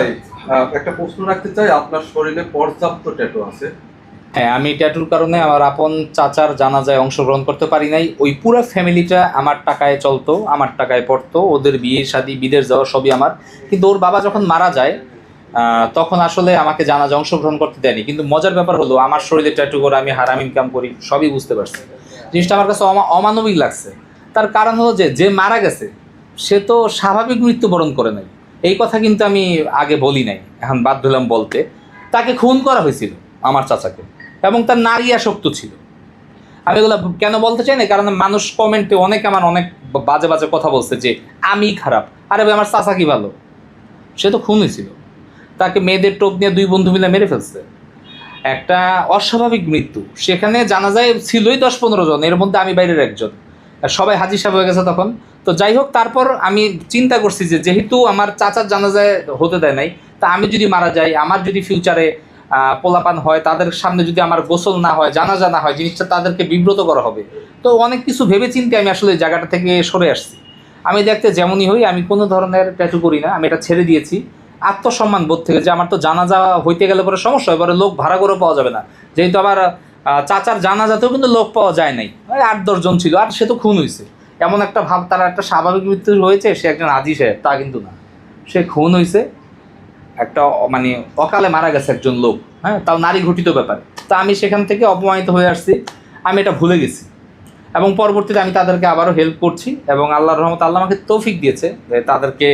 ভাই, একটা প্রশ্ন রাখতে চাই, আপনার শরীরে পর্যাপ্ত ট্যাটু আছে? হ্যাঁ, আমি ট্যাটুর কারণে আমার আপন চাচার জানাজায় অংশগ্রহণ করতে পারি নাই। ওই পুরো ফ্যামিলিটা আমার টাকায় চলতো, আমার টাকায় পড়তো, ওদের বিয়ে শাদী বিদেশ যাওয়া সবই আমার। কিন্তু ওর বাবা যখন মারা যায় তখন আসলে আমাকে জানাজায় অংশগ্রহণ করতে দেয়নি। কিন্তু মজার ব্যাপার হলো আমার শরীরে ট্যাটু করে আমি হারাম ইনকাম করি, সবই বুঝতে পারছি। জিনিসটা আমার কাছে অমানবিক লাগছে। তার কারণ হলো যে যে মারা গেছে সে তো স্বাভাবিক মৃত্যুবরণ করে নাই। এই কথা কিন্তু আমি আগে বলি নাই, এখন বাধ্য হলাম বলতে। তাকে খুন করা হয়েছিল আমার চাচাকে, এবং তার নারী আসক্ত ছিল। আমি এগুলো কেন বলতে চাই না, কারণ মানুষ কমেন্টে অনেক বাজে বাজে কথা বলছে যে আমি খারাপ। আরে ভাই, আমার চাচা কি ভালো? সে তো খুন হয়েছিল, তাকে মেয়েদের টোপ নিয়ে দুই বন্ধু মিলে মেরে ফেলছে। একটা অস্বাভাবিক মৃত্যু। সেখানে জানাজায় ছিলই 10-15 জন, এর মধ্যে আমি বাইরের একজন। আর সবাই হাজির সাহেব হয়ে গেছে তখন। তো যাই হোক, তারপর আমি চিন্তা করছি যে যেহেতু আমার চাচার জানাজায় হতে দেয় নাই, তা আমি যদি মারা যাই, আমার যদি ফিউচারে পোলাপান হয়, তাদের সামনে যদি আমার গোসল না হয়, জানাজা না হয়, জিনিসটা তাদেরকে বিব্রত করা হবে। তো অনেক কিছু ভেবে চিন্তে আমি আসলে জায়গাটা থেকে সরে আসছি। আমি দেখতে যেমনই হই, আমি কোনো ধরনের ট্যাটু করি না, আমি এটা ছেড়ে দিয়েছি আত্মসম্মান বোধ থেকে, যে আমার তো জানাজা হইতে গেলে পরে সমস্যা, এবারে লোক ভাড়া করে পাওয়া যাবে না। যেহেতু আবার চাচার জানাজাতেও কিন্তু লোক পাওয়া যায় নাই, ওই 8-10 জন ছিল, আর সে তো খুন হয়েছে। এমন একটা ভাব তারা একটা স্বাভাবিক মৃত্যু হয়েছে, সে একজন হাজী সাহেব, তা কিন্তু না। সে খুন হয়েছে, একটা মানে অকালে মারা গেছে একজন লোক, হ্যাঁ, তাও নারী ঘটিত ব্যাপারে। তা আমি সেখান থেকে অপমানিত হয়ে আসছি, আমি এটা ভুলে গেছি। এবং পরবর্তীতে আমি তাদেরকে আবারও হেল্প করছি, এবং আল্লাহর রহমতে আল্লাহ আমাকে তৌফিক দিয়েছে যে তাদেরকে